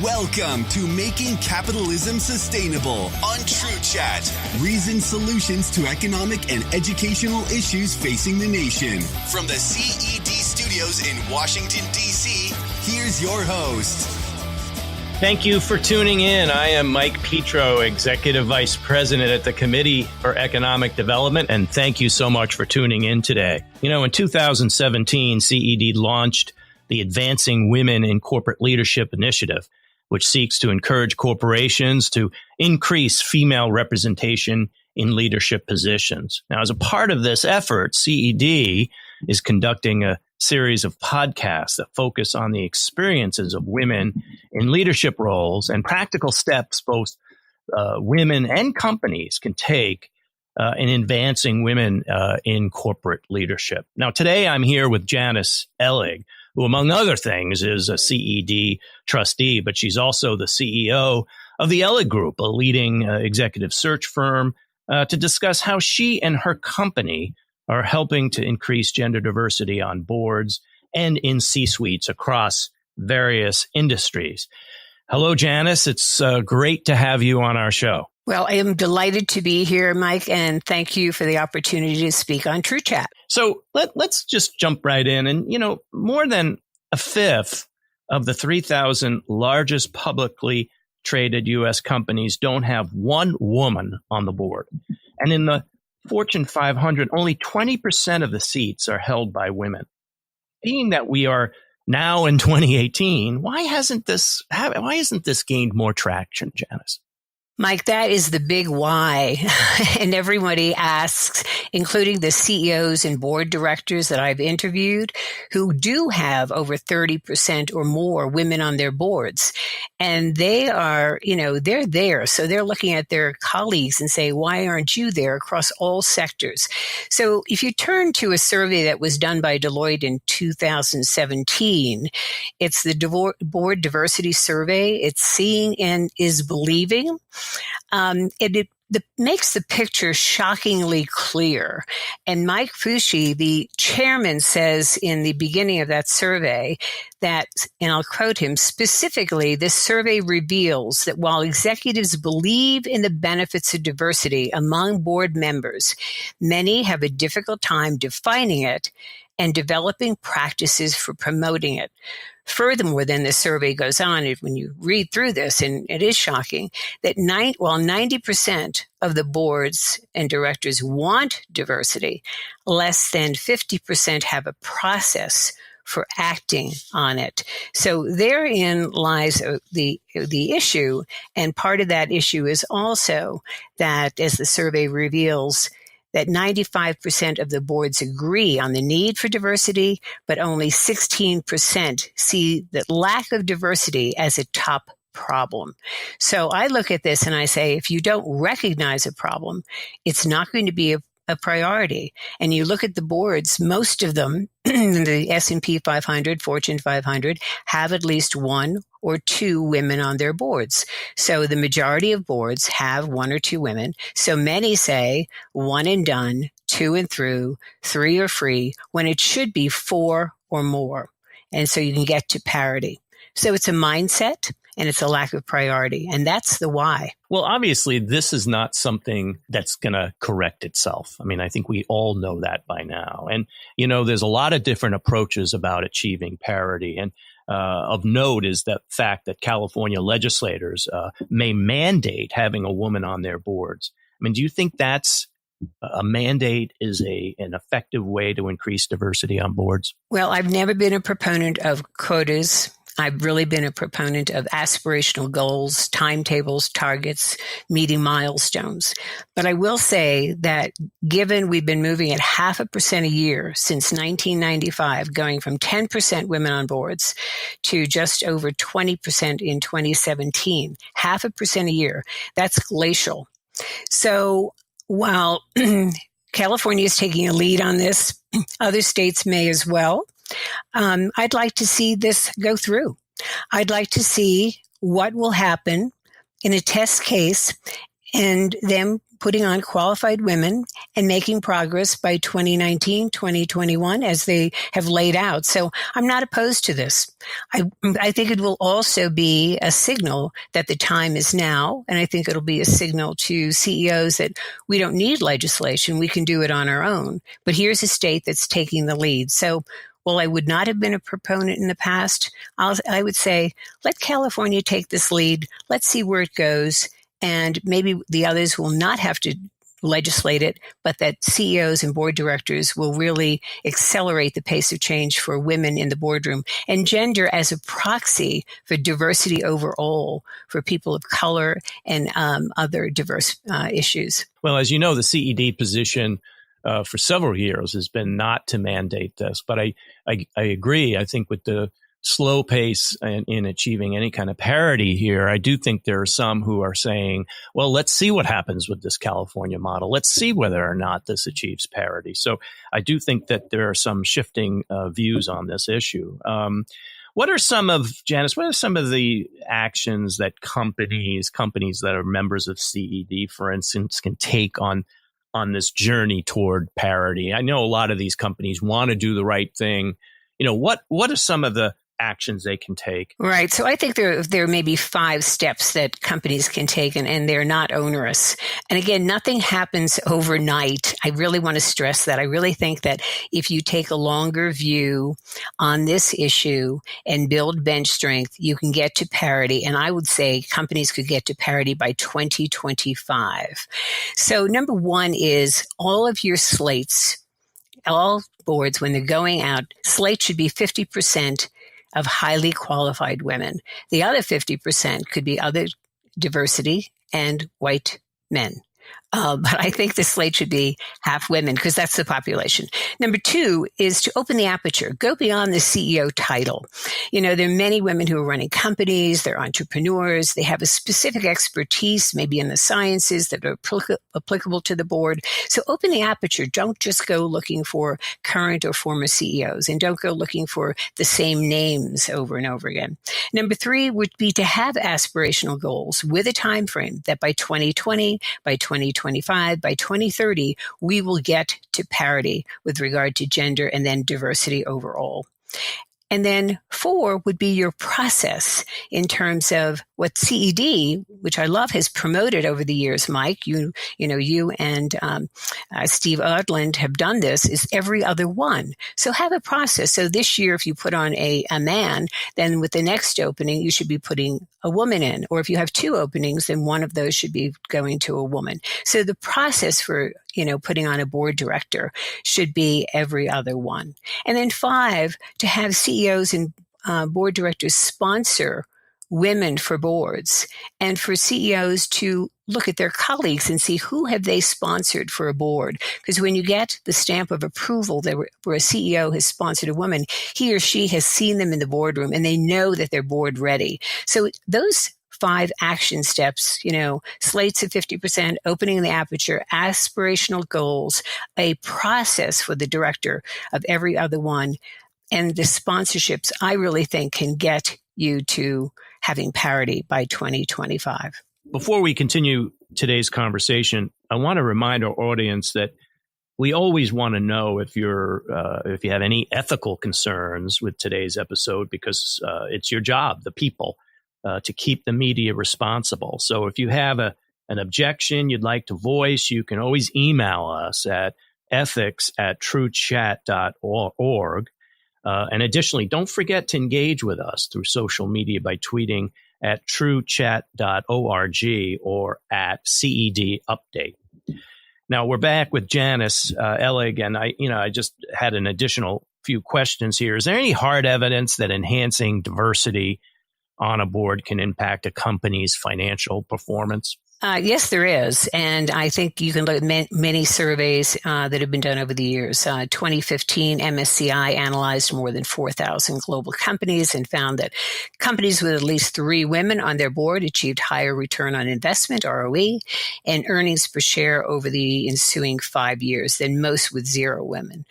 Welcome to Making Capitalism Sustainable on TrueChat. Reasoned solutions to economic and educational issues facing the nation. From the CED studios in Washington, D.C., here's your host. Thank you for tuning in. I am Mike Petro, Executive Vice President at the Committee for Economic Development, and thank you so much for tuning in today. You know, in 2017, CED launched the Advancing Women in Corporate Leadership Initiative, which seeks to encourage corporations to increase female representation in leadership positions. Now, as a part of this effort, CED is conducting a series of podcasts that focus on the experiences of women in leadership roles and practical steps both women and companies can take in advancing women in corporate leadership. Now, today I'm here with Janice Ellig, who, among other things, is a CED trustee, but she's also the CEO of the Ellig Group, a leading executive search firm, to discuss how she and her company are helping to increase gender diversity on boards and in C-suites across various industries. Hello, Janice. It's great to have you on our show. Well, I am delighted to be here, Mike, and thank you for the opportunity to speak on TrueChat. So let's just jump right in. And, you know, more than a fifth of the 3,000 largest publicly traded U.S. companies don't have one woman on the board. And in the Fortune 500, only 20% of the seats are held by women. Being that we are now in 2018, why hasn't this gained more traction, Janice? Mike, that is the big why. And everybody asks, including the CEOs and board directors that I've interviewed, who do have over 30% or more women on their boards. And they are, they're there. So they're looking at their colleagues and say, why aren't you there across all sectors? So if you turn to a survey that was done by Deloitte in 2017, it's the Board Diversity Survey. It's seeing and is believing. It makes the picture shockingly clear. And Mike Petro, the chairman, says in the beginning of that survey that, and I'll quote him specifically, this survey reveals that while executives believe in the benefits of diversity among board members, many have a difficult time defining it and developing practices for promoting it. Furthermore, then the survey goes on, when you read through this, and it is shocking, that while 90% of the boards and directors want diversity, less than 50% have a process for acting on it. So therein lies the issue, and part of that issue is also that, as the survey reveals, that 95% of the boards agree on the need for diversity, but only 16% see that lack of diversity as a top problem. So I look at this and I say, if you don't recognize a problem, it's not going to be a priority. And you look at the boards, most of them, the S&P 500, Fortune 500, have at least one or two women on their boards. So the majority of boards have one or two women. So many say one and done, two and through, three or free, when it should be four or more. And so you can get to parity. So it's a mindset and it's a lack of priority. And that's the why. Well, obviously, this is not something that's going to correct itself. I mean, I think we all know that by now. And, there's a lot of different approaches about achieving parity. And of note is the fact that California legislators may mandate having a woman on their boards. I mean, do you think that's a mandate is an effective way to increase diversity on boards? Well, I've never been a proponent of quotas. I've really been a proponent of aspirational goals, timetables, targets, meeting milestones. But I will say that given we've been moving at 0.5% a year since 1995, going from 10% women on boards to just over 20% in 2017, 0.5% a year, that's glacial. So while California is taking a lead on this, other states may as well. I'd like to see this go through. I'd like to see what will happen in a test case and them putting on qualified women and making progress by 2019, 2021, as they have laid out. So I'm not opposed to this. I think it will also be a signal that the time is now. And I think it'll be a signal to CEOs that we don't need legislation. We can do it on our own. But here's a state that's taking the lead. So while I would not have been a proponent in the past, I would say, let California take this lead. Let's see where it goes. And maybe the others will not have to legislate it, but that CEOs and board directors will really accelerate the pace of change for women in the boardroom, and gender as a proxy for diversity overall for people of color and other diverse issues. Well, as you know, the CED position for several years has been not to mandate this, but I agree. I think with the slow pace in achieving any kind of parity here, I do think there are some who are saying, well, let's see what happens with this California model. Let's see whether or not this achieves parity. So I do think that there are some shifting views on this issue. What are some of the actions that companies that are members of CED, for instance, can take on this journey toward parity? I know a lot of these companies want to do the right thing. What are some of the actions they can take? Right. So I think there may be 5 steps that companies can take, and they're not onerous. And again, nothing happens overnight. I really want to stress that. I really think that if you take a longer view on this issue and build bench strength, you can get to parity. And I would say companies could get to parity by 2025. So number 1 is all of your slates, all boards, when they're going out, slate should be 50% of highly qualified women. The other 50% could be other diversity and white men. But I think the slate should be half women because that's the population. Number 2 is to open the aperture, go beyond the CEO title. There are many women who are running companies, they're entrepreneurs, they have a specific expertise, maybe in the sciences that are applicable to the board. So open the aperture. Don't just go looking for current or former CEOs, and don't go looking for the same names over and over again. Number 3 would be to have aspirational goals with a time frame that by 2020, by 2025, by 2030, we will get to parity with regard to gender and then diversity overall. And then 4 would be your process in terms of what CED, which I love, has promoted over the years. Mike, you and Steve Ardland have done this, is every other one. So have a process. So this year, if you put on a man, then with the next opening, you should be putting a woman in. Or if you have 2 openings, then one of those should be going to a woman. So the process for putting on a board director should be every other one. And then 5, to have CEOs and board directors sponsor women for boards, and for CEOs to look at their colleagues and see who have they sponsored for a board. Because when you get the stamp of approval where a CEO has sponsored a woman, he or she has seen them in the boardroom and they know that they're board ready. So those 5 action steps, slates of 50%, opening the aperture, aspirational goals, a process for the director of every other one, and the sponsorships, I really think can get you to having parity by 2025. Before we continue today's conversation, I want to remind our audience that we always want to know if you have any ethical concerns with today's episode, because it's your job, the people, to keep the media responsible. So if you have an objection you'd like to voice, you can always email us at ethics@truechat.org. And additionally, don't forget to engage with us through social media by tweeting at truechat.org or at CED Update. Now we're back with Janice Ellig, and I just had an additional few questions here. Is there any hard evidence that enhancing diversity on a board can impact a company's financial performance? Yes, there is. And I think you can look at many surveys that have been done over the years. 2015, MSCI analyzed more than 4,000 global companies and found that companies with at least 3 women on their board achieved higher return on investment, ROE, and earnings per share over the ensuing 5 years than most with 0 women.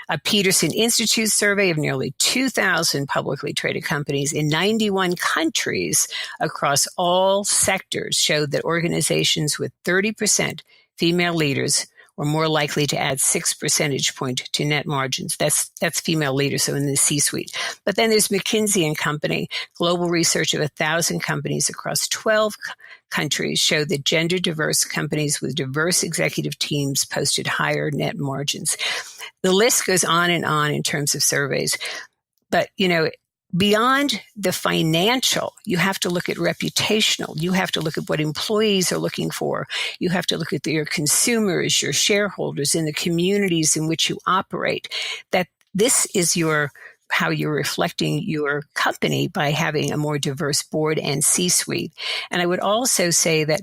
A Peterson Institute survey of nearly 2,000 publicly traded companies in 91 countries across all sectors showed that organizations with 30%, female leaders were more likely to add 6 percentage point to net margins. That's female leaders, so in the C-suite. But then there's McKinsey and Company. Global research of 1,000 companies across 12 countries showed that gender diverse companies with diverse executive teams posted higher net margins. The list goes on in terms of surveys. But, beyond the financial, you have to look at reputational. You have to look at what employees are looking for. You have to look at your consumers, your shareholders, in the communities in which you operate. That this is how you're reflecting your company by having a more diverse board and C-suite. And I would also say that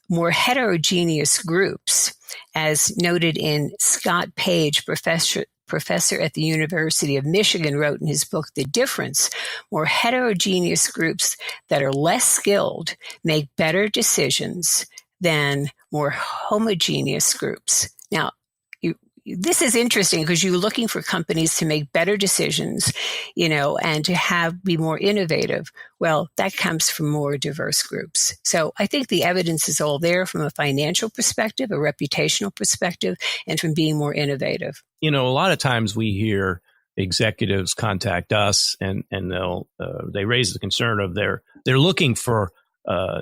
more heterogeneous groups, as noted in Scott Page, professor at the University of Michigan, wrote in his book, The Difference, more heterogeneous groups that are less skilled make better decisions than more homogeneous groups. Now, this is interesting because you're looking for companies to make better decisions, and to be more innovative. Well, that comes from more diverse groups. So I think the evidence is all there from a financial perspective, a reputational perspective, and from being more innovative. A lot of times we hear executives contact us and they raise the concern of they're looking for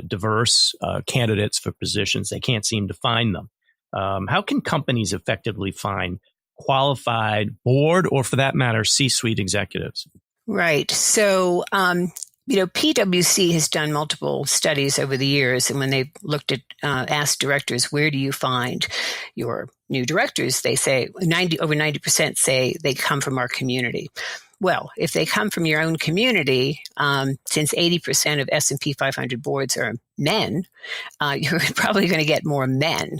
diverse candidates for positions. They can't seem to find them. How can companies effectively find qualified board or, for that matter, C-suite executives? Right. So, PwC has done multiple studies over the years, and when they've looked at asked directors, where do you find your new directors? They say over 90% say they come from our community. Well, if they come from your own community, since 80% of S&P 500 boards are men, you're probably going to get more men.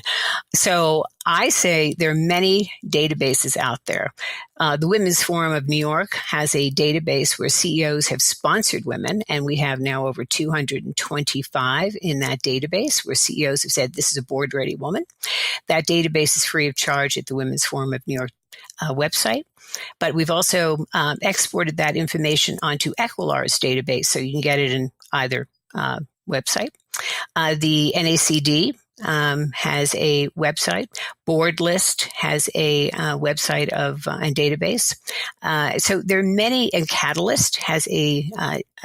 So I say there are many databases out there. The Women's Forum of New York has a database where CEOs have sponsored women, and we have now over 225 in that database where CEOs have said, this is a board-ready woman. That database is free of charge at the Women's Forum of New York website. But we've also exported that information onto Equilar's database, so you can get it in either website. The NACD has a website. Board List has a website and database. So there are many, and Catalyst has a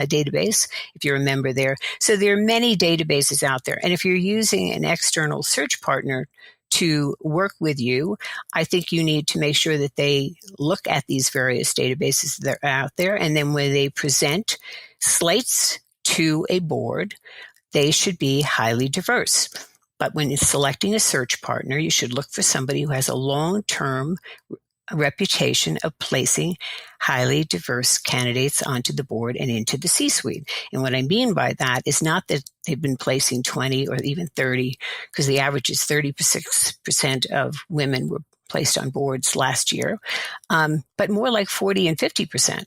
database, if you're a member there. So there are many databases out there. And if you're using an external search partner to work with you, I think you need to make sure that they look at these various databases that are out there. And then when they present slates to a board, they should be highly diverse. But when you're selecting a search partner, you should look for somebody who has a long-term reputation of placing highly diverse candidates onto the board and into the C-suite. And what I mean by that is not that they've been placing 20 or even 30, because the average is 36% of women were placed on boards last year, but more like 40 and 50%,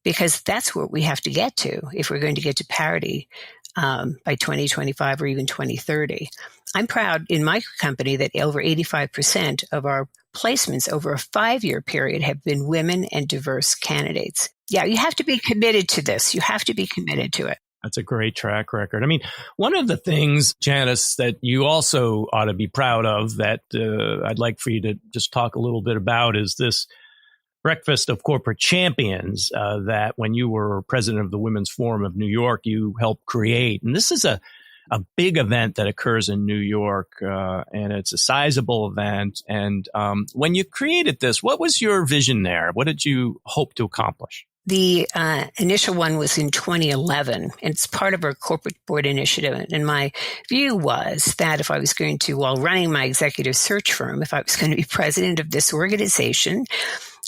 because that's where we have to get to if we're going to get to parity by 2025 or even 2030. I'm proud in my company that over 85% of our placements over a 5-year period have been women and diverse candidates. Yeah, you have to be committed to this. You have to be committed to it. That's a great track record. I mean, one of the things, Janice, that you also ought to be proud of that I'd like for you to just talk a little bit about is this Breakfast of Corporate Champions that when you were president of the Women's Forum of New York, you helped create. And this is a big event that occurs in New York, and it's a sizable event. And when you created this, what was your vision there? What did you hope to accomplish? The initial one was in 2011, and it's part of our corporate board initiative. And my view was that if I was going to, while running my executive search firm, if I was going to be president of this organization,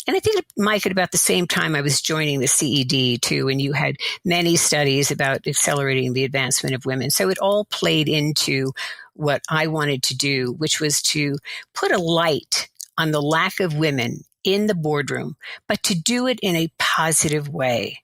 and I think, Mike, at about the same time I was joining the CED too, and you had many studies about accelerating the advancement of women. So it all played into what I wanted to do, which was to put a light on the lack of women in the boardroom, but to do it in a positive way.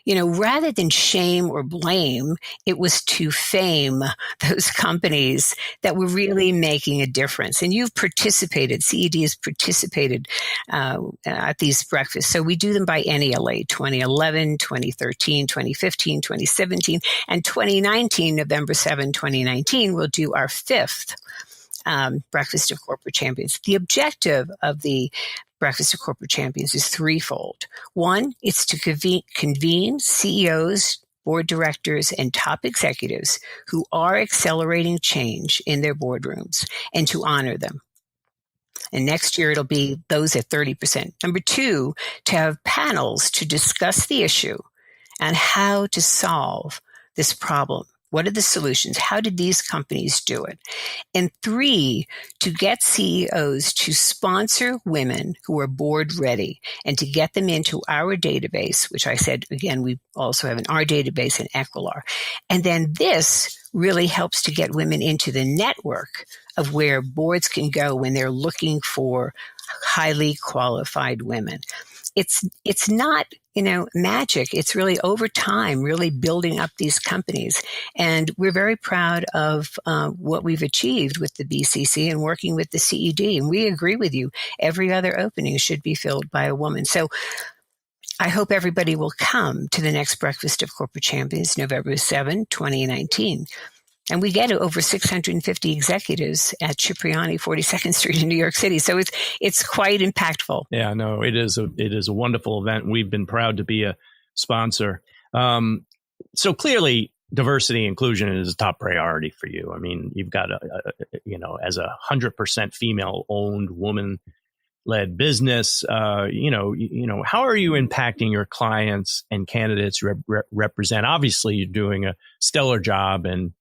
Rather than shame or blame, it was to fame those companies that were really making a difference. And you've participated, CED has participated at these breakfasts. So we do them biennially, 2011, 2013, 2015, 2017, and 2019, November 7, 2019, we'll do our 5th Breakfast of Corporate Champions. The objective of the Breakfast of Corporate Champions is threefold. One, it's to convene CEOs, board directors, and top executives who are accelerating change in their boardrooms and to honor them. And next year, it'll be those at 30%. Number two, to have panels to discuss the issue and how to solve this problem. What are the solutions? How did these companies do it? And three, to get CEOs to sponsor women who are board ready and to get them into our database, which I said, again, we also have in our database in Equilar. And then this really helps to get women into the network of where boards can go when they're looking for highly qualified women. It's not, magic. It's really over time, really building up these companies. And we're very proud of what we've achieved with the BCC and working with the CED. And we agree with you. Every other opening should be filled by a woman. So I hope everybody will come to the next Breakfast of Corporate Champions, November 7, 2019. And we get over 650 executives at Cipriani, 42nd Street in New York City. So it's quite impactful. Yeah, no, it is a wonderful event. We've been proud to be a sponsor. So clearly, diversity and inclusion is a top priority for you. I mean, you've got as a 100% female-owned, woman-led business. How are you impacting your clients and candidates represent? Obviously, you're doing a stellar job and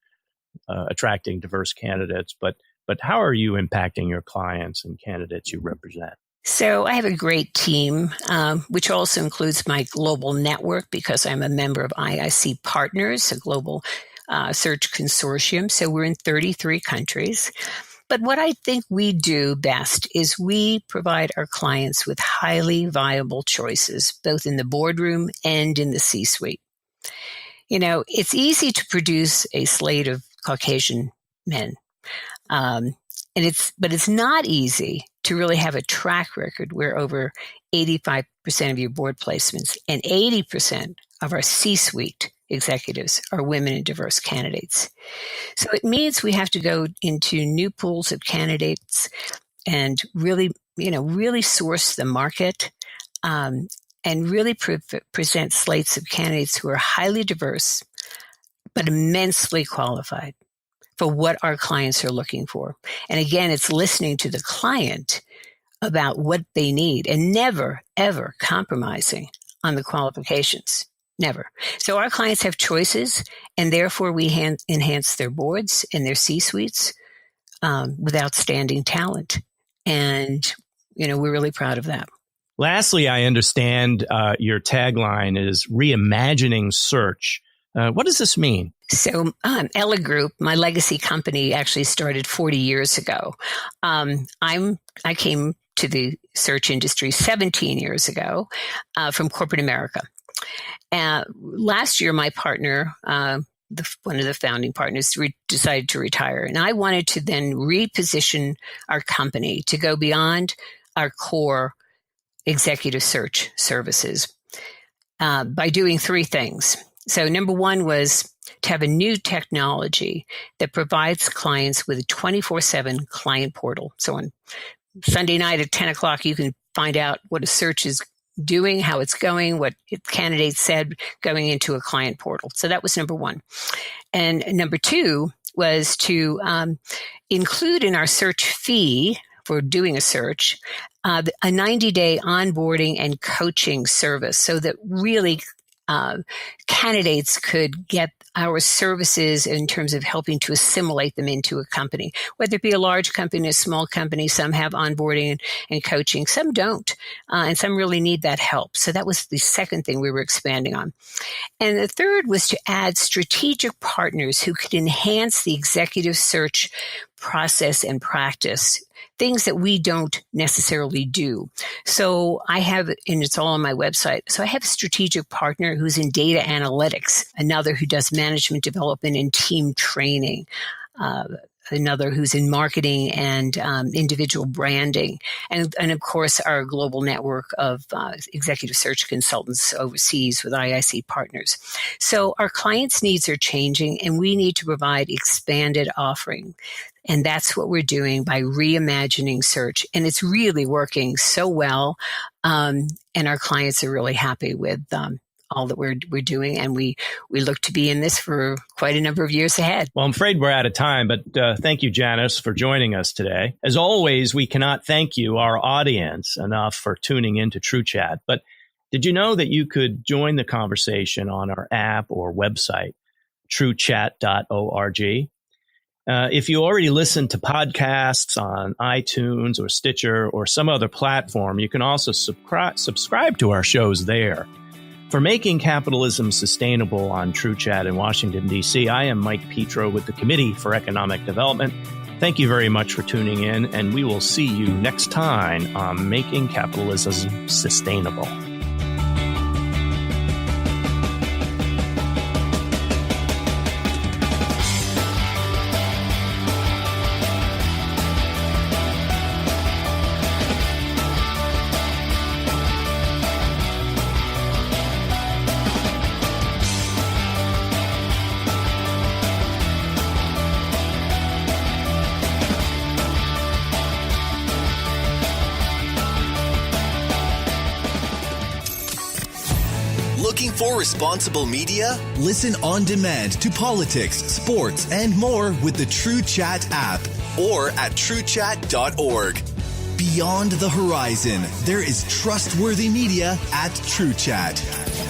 attracting diverse candidates, but how are you impacting your clients and candidates you represent? So I have a great team, which also includes my global network because I'm a member of IIC Partners, a global search consortium. So we're in 33 countries. But what I think we do best is we provide our clients with highly viable choices, both in the boardroom and in the C-suite. It's easy to produce a slate of Caucasian men. But it's not easy to really have a track record where over 85% of your board placements and 80% of our C-suite executives are women and diverse candidates. So it means we have to go into new pools of candidates and really source the market and really present slates of candidates who are highly diverse, but immensely qualified for what our clients are looking for. And again, it's listening to the client about what they need and never, ever compromising on the qualifications. Never. So our clients have choices, and therefore we enhance their boards and their C-suites with outstanding talent. And, we're really proud of that. Lastly, I understand your tagline is reimagining search. What does this mean? So Ellig Group, my legacy company, actually started 40 years ago. I came to the search industry 17 years ago from corporate America. Last year, my partner, one of the founding partners, decided to retire. And I wanted to then reposition our company to go beyond our core executive search services by doing three things. So number one was to have a new technology that provides clients with a 24/7 client portal. So on Sunday night at 10 o'clock, you can find out what a search is doing, how it's going, what candidates said going into a client portal. So that was number one. And number two was to include in our search fee for doing a search, a 90-day onboarding and coaching service so that really candidates could get our services in terms of helping to assimilate them into a company, whether it be a large company, a small company. Some have onboarding and coaching, some don't, and some really need that help. So that was the second thing we were expanding on. And the third was to add strategic partners who could enhance the executive search process and practice, things that we don't necessarily do. So I have, and it's all on my website, so I have a strategic partner who's in data analytics, another who does management development and team training, another who's in marketing and individual branding, and of course our global network of executive search consultants overseas with IIC Partners. So our clients' needs are changing, and we need to provide expanded offering. And that's what we're doing by reimagining search. And it's really working so well. And our clients are really happy with all that we're doing. And we look to be in this for quite a number of years ahead. Well, I'm afraid we're out of time, but thank you, Janice, for joining us today. As always, we cannot thank you, our audience, enough for tuning into TrueChat. But did you know that you could join the conversation on our app or website, truechat.org? If you already listen to podcasts on iTunes or Stitcher or some other platform, you can also subscribe to our shows there. For Making Capitalism Sustainable on TrueChat in Washington, D.C., I am Mike Petro with the Committee for Economic Development. Thank you very much for tuning in, and we will see you next time on Making Capitalism Sustainable. Looking for responsible media? Listen on demand to politics, sports, and more with the TrueChat app or at truechat.org. Beyond the horizon, there is trustworthy media at TrueChat.